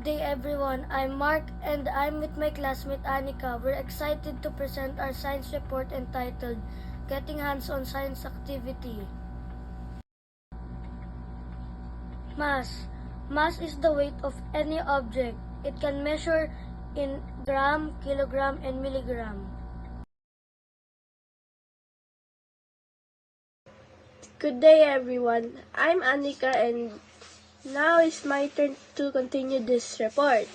day everyone, I'm Mark and I'm with my classmate Anika. We're excited to present our science report entitled Getting Hands-on Science Activity. Mass. Mass is the weight of any object. It can measure in gram, kilogram, and milligram. Good day everyone, I'm Anika and now it's my turn to continue this report.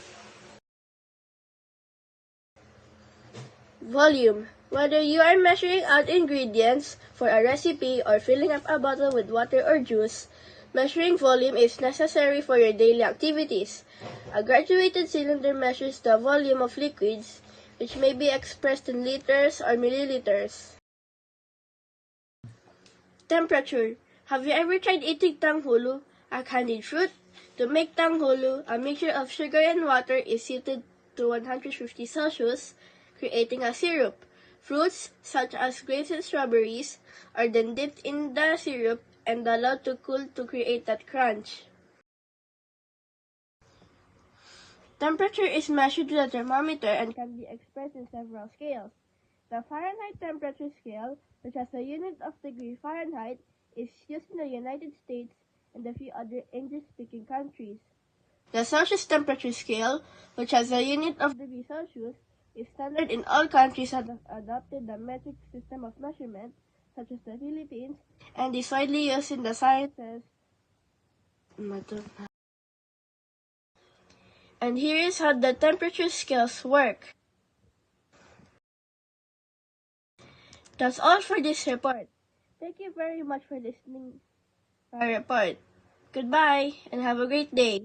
Volume. Whether you are measuring out ingredients for a recipe or filling up a bottle with water or juice, measuring volume is necessary for your daily activities. A graduated cylinder measures the volume of liquids, which may be expressed in liters or milliliters. Temperature. Have you ever tried eating tanghulu, a candied fruit? To make tanghulu, a mixture of sugar and water is heated to 150 Celsius, creating a syrup. Fruits, such as grapes and strawberries, are then dipped in the syrup and allowed to cool to create that crunch. Temperature is measured with a thermometer and can be expressed in several scales. The Fahrenheit temperature scale, which has a unit of degree Fahrenheit, is used in the United States and a few other English-speaking countries. The Celsius temperature scale, which has a unit of degree Celsius, is standard in all countries that have adopted the metric system of measurement, such as the Philippines, and is widely used in the sciences. And here is how the temperature scales work. That's all for this report. Thank you very much for listening to our report. Goodbye and have a great day.